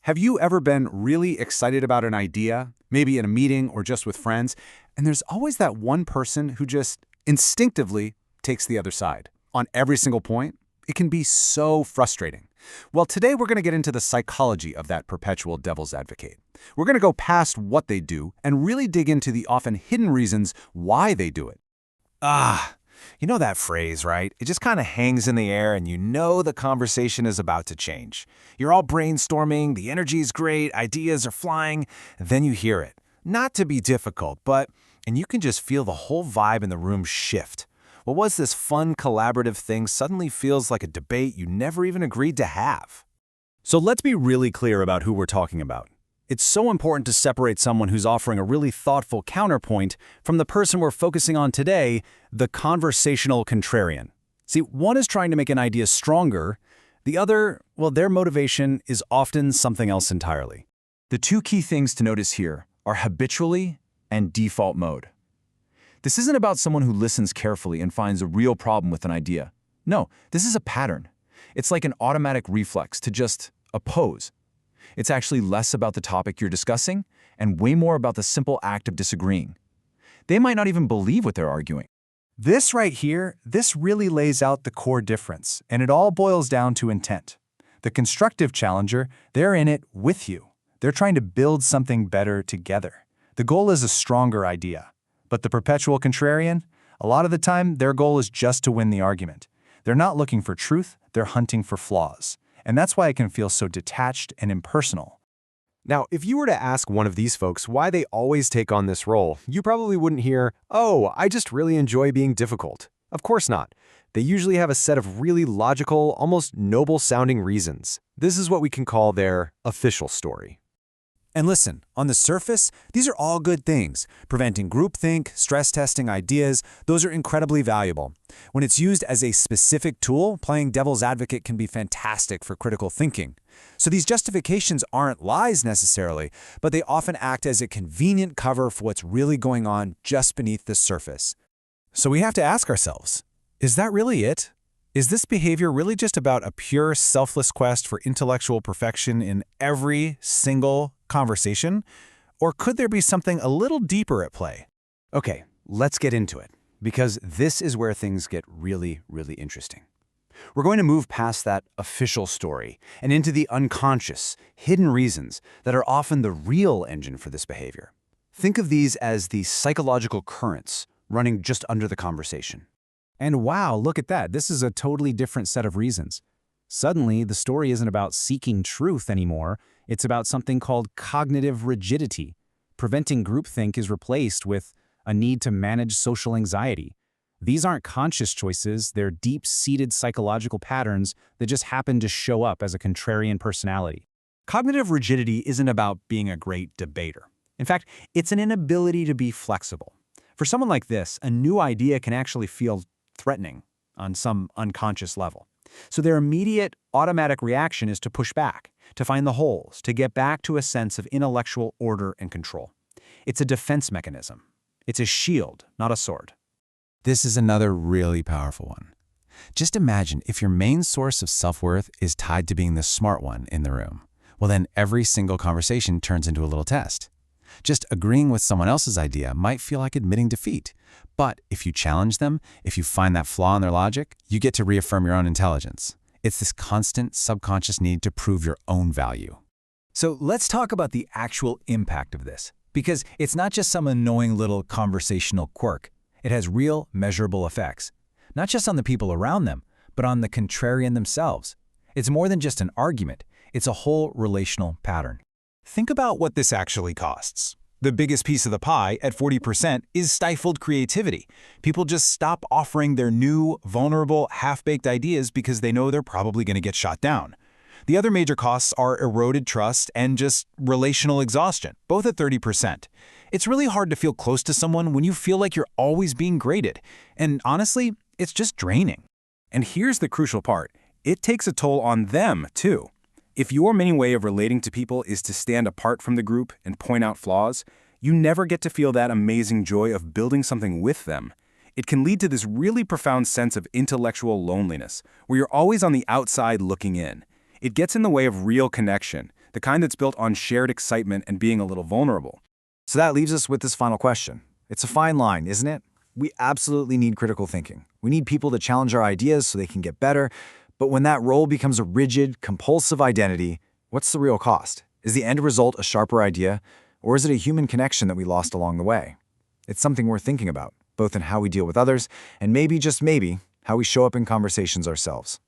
Have you ever been really excited about an idea, maybe in a meeting or just with friends, and there's always that one person who just instinctively takes the other side on every single point? It can be so frustrating. Well, today we're going to get into the psychology of that perpetual devil's advocate. We're going to go past what they do and really dig into the often hidden reasons why they do it. You know that phrase, right? It just kind of hangs in the air and you know the conversation is about to change. You're all brainstorming, the energy is great, ideas are flying, then you hear it. Not to be difficult, and you can just feel the whole vibe in the room shift. What was this fun collaborative thing suddenly feels like a debate you never even agreed to have. So let's be really clear about who we're talking about. It's so important to separate someone who's offering a really thoughtful counterpoint from the person we're focusing on today, the conversational contrarian. See, one is trying to make an idea stronger. The other, well, their motivation is often something else entirely. The two key things to notice here are habitually and default mode. This isn't about someone who listens carefully and finds a real problem with an idea. No, this is a pattern. It's like an automatic reflex to just oppose. It's actually less about the topic you're discussing and way more about the simple act of disagreeing. They might not even believe what they're arguing. This right here, this really lays out the core difference, and it all boils down to intent. The constructive challenger, they're in it with you. They're trying to build something better together. The goal is a stronger idea. But the perpetual contrarian, a lot of the time, their goal is just to win the argument. They're not looking for truth, they're hunting for flaws. And that's why it can feel so detached and impersonal. Now, if you were to ask one of these folks why they always take on this role, you probably wouldn't hear, "Oh, I just really enjoy being difficult." Of course not. They usually have a set of really logical, almost noble-sounding reasons. This is what we can call their official story. And listen, on the surface, these are all good things. Preventing groupthink, stress testing ideas, those are incredibly valuable. When it's used as a specific tool, playing devil's advocate can be fantastic for critical thinking. So these justifications aren't lies necessarily, but they often act as a convenient cover for what's really going on just beneath the surface. So we have to ask ourselves, is that really it? Is this behavior really just about a pure, selfless quest for intellectual perfection in every single conversation? Or could there be something a little deeper at play? Okay, let's get into it, because this is where things get really, really interesting. We're going to move past that official story and into the unconscious, hidden reasons that are often the real engine for this behavior. Think of these as the psychological currents running just under the conversation. And wow, look at that. This is a totally different set of reasons. Suddenly, the story isn't about seeking truth anymore. It's about something called cognitive rigidity. Preventing groupthink is replaced with a need to manage social anxiety. These aren't conscious choices. They're deep-seated psychological patterns that just happen to show up as a contrarian personality. Cognitive rigidity isn't about being a great debater. In fact, it's an inability to be flexible. For someone like this, a new idea can actually feel threatening on some unconscious level. So their immediate, automatic reaction is to push back, to find the holes, to get back to a sense of intellectual order and control. It's a defense mechanism. It's a shield, not a sword. This is another really powerful one. Just imagine if your main source of self-worth is tied to being the smart one in the room. Well, then every single conversation turns into a little test. Just agreeing with someone else's idea might feel like admitting defeat. But if you challenge them, if you find that flaw in their logic, you get to reaffirm your own intelligence. It's this constant subconscious need to prove your own value. So let's talk about the actual impact of this, because it's not just some annoying little conversational quirk. It has real, measurable effects, not just on the people around them, but on the contrarian themselves. It's more than just an argument. It's a whole relational pattern. Think about what this actually costs. The biggest piece of the pie, at 40%, is stifled creativity. People just stop offering their new, vulnerable, half-baked ideas because they know they're probably going to get shot down. The other major costs are eroded trust and just relational exhaustion, both at 30%. It's really hard to feel close to someone when you feel like you're always being graded. And honestly, it's just draining. And here's the crucial part. It takes a toll on them, too. If your main way of relating to people is to stand apart from the group and point out flaws, you never get to feel that amazing joy of building something with them. It can lead to this really profound sense of intellectual loneliness, where you're always on the outside looking in. It gets in the way of real connection, the kind that's built on shared excitement and being a little vulnerable. So that leaves us with this final question. It's a fine line, isn't it? We absolutely need critical thinking. We need people to challenge our ideas so they can get better. But when that role becomes a rigid, compulsive identity, what's the real cost? Is the end result a sharper idea, or is it a human connection that we lost along the way? It's something worth thinking about, both in how we deal with others and maybe, just maybe, how we show up in conversations ourselves.